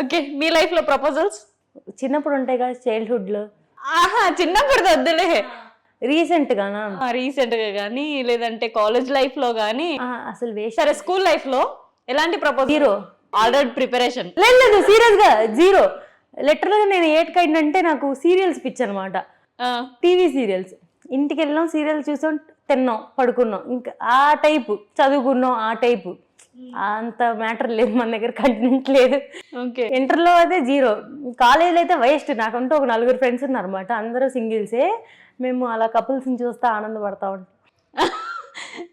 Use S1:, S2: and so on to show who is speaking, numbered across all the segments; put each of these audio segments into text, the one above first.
S1: Okay. మీ life లో proposals
S2: చిన్నప్పుడు ఉంటాయి కదా చైల్డ్హుడ్ లో.
S1: చిన్నప్పుడు వద్దులే.
S2: రీసెంట్ గానా?
S1: రీసెంట్ గా గానీ లేదంటే కాలేజ్ లైఫ్ లో గానీ.
S2: అసలు వేస్ట్.
S1: సరే స్కూల్ లైఫ్ లో ఎలాంటి ప్రపోజల్?
S2: జీరో.
S1: ఆల్రెడీ ప్రిపరేషన్
S2: లేదు సీరియస్ గా జీరో. లిటరల్ గా నేను 8 కైండ్ అంటే నాకు సీరియల్స్ పిచ్చి అనమాట. TV serials. ఇంటికి వెళ్ళాం, సీరియల్ చూసాం, తిన్నాం, పడుకున్నాం, ఇంకా ఆ టైపు. చదువుకున్నాం ఆ టైపు. అంత మ్యాటర్ లేదు మన దగ్గర, కంటెంట్ లేదు.
S1: ఓకే.
S2: ఇంటర్లో అయితే జీరో. కాలేజీలో అయితే వేస్ట్. నాకంటూ ఒక 4 ఫ్రెండ్స్ ఉన్నారు అనమాట, అందరూ సింగిల్సే. మేము అలా కపుల్స్ని చూస్తే ఆనందపడతా ఉంటాం.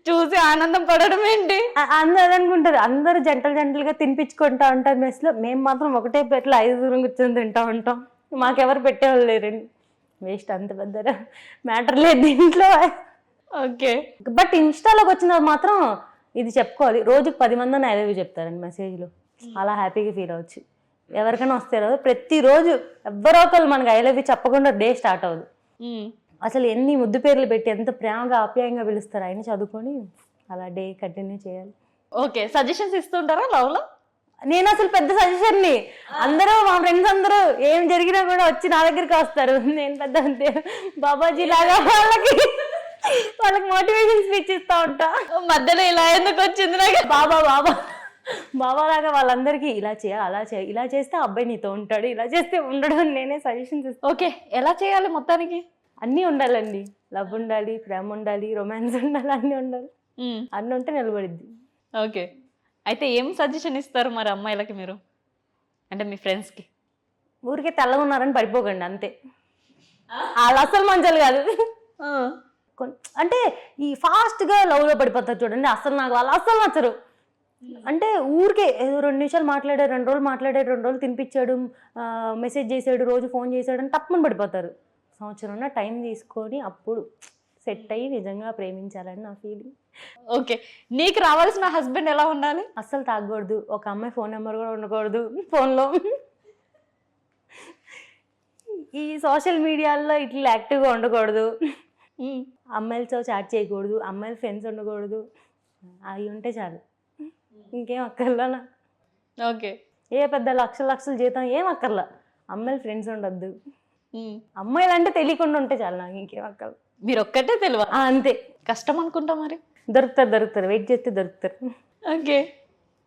S1: చూసి ఆనందం పడడం ఏంటి?
S2: అందరూ అదనుకుంటారు, అందరూ జంటలుగా తినిపించుకుంటా ఉంటారు మెస్ లో. మేము మాత్రం ఒకటే ప్లేట్లో 5 కూర్చొని తింటా ఉంటాం. మాకెవరు పెట్టేవాళ్ళు లేరండి. వేస్ట్, అంత పెద్ద మ్యాటర్ లేదు దీంట్లో.
S1: ఓకే.
S2: బట్ ఇన్స్టాలోకి వచ్చిన మాత్రం ఇది చెప్పుకోవాలి, రోజుకి 10 మంది ఐ లవ్ యూ చెప్తారండి మెసేజ్లో. అలా హ్యాపీగా ఫీల్ అవ్వచ్చు. ఎవరికైనా వస్తే ప్రతిరోజు ఎవరో ఒకరు మనకి ఐ లవ్ యూ చెప్పకుండా డే స్టార్ట్ అవ్వదు. అసలు ఎన్ని ముద్దు పేర్లు పెట్టి ఎంత ప్రేమగా ఆప్యాయంగా పిలుస్తారు. ఆయన చదువుకొని అలా డే కంటిన్యూ చేయాలి.
S1: ఓకే. సజెషన్స్ ఇస్తుంటారా లవ్ లో?
S2: నేను అసలు పెద్ద సజెషన్ని. అందరూ మా ఫ్రెండ్స్ అందరూ ఏం జరిగినా కూడా వచ్చి నా దగ్గరికి వస్తారు. నేను పెద్ద బాబాజీ లాగా వాళ్ళకి మోటివేషన్ స్పీచ్ ఇస్తా ఉంటా.
S1: మధ్యలో ఇలా ఎందుకు వచ్చింది నాకు?
S2: బాబా లాగా వాళ్ళందరికీ ఇలా చేయ, అలా చేయ, ఇలా చేస్తే అబ్బాయి నీతో ఉంటాడు, ఇలా చేస్తే ఉండడు అని నేనే సజెషన్స్ ఇస్తాను.
S1: ఓకే. ఎలా చేయాలి మొత్తానికి?
S2: అన్నీ ఉండాలండి. లవ్ ఉండాలి, ప్రేమ ఉండాలి, రొమాన్స్ ఉండాలి, అన్నీ ఉండాలి. అన్నీ ఉంటే నిలబడిద్ది.
S1: ఓకే. అయితే ఏం సజెషన్ ఇస్తారు మరి అమ్మాయిలకి మీరు, అంటే మీ ఫ్రెండ్స్కి?
S2: ఊరికే తెల్లగా ఉన్నారని పడిపోకండి అంతే. వాళ్ళు అసలు మంచాలు కాదు. అంటే ఈ ఫాస్ట్గా లవ్లో పడిపోతారు చూడండి, అసలు నాకు వాళ్ళు అస్సలు నచ్చరు. అంటే ఊరికే ఏదో 2 నిమిషాలు మాట్లాడారు, 2 రోజులు మాట్లాడాడు, 2 రోజులు తినిపించాడు, మెసేజ్ చేశాడు, రోజు ఫోన్ చేశాడు అని తప్పని పడిపోతారు. సంవత్సరం టైం తీసుకొని అప్పుడు సెట్ అయ్యి నిజంగా ప్రేమించాలని నా ఫీలింగ్.
S1: ఓకే. నీకు రావాల్సిన హస్బెండ్ ఎలా ఉండాలి?
S2: అస్సలు తాగకూడదు, ఒక అమ్మాయి ఫోన్ నెంబర్ కూడా ఉండకూడదు ఫోన్లో. ఈ సోషల్ మీడియాలో ఇట్లా యాక్టివ్గా ఉండకూడదు, అమ్మాయిలతో చాట్ చేయకూడదు, అమ్మాయిల ఫ్రెండ్స్ ఉండకూడదు. అవి ఉంటే చాలు, ఇంకేం అక్కర్లా.
S1: ఓకే.
S2: ఏ పెద్ద లక్షల జీతం ఏం అక్కర్లా, అమ్మాయిల ఫ్రెండ్స్ ఉండద్దు. అమ్మాయిలు అంటే తెలియకుండా ఉంటే చాలు, నాకు ఇంకేం అక్కర్లా.
S1: మీరు ఒక్కటే తెలియదు
S2: అంతే.
S1: కష్టం అనుకుంటా మరి.
S2: దొరుకుతారు, వెయిట్ చేస్తే దొరుకుతారు.
S1: ఓకే.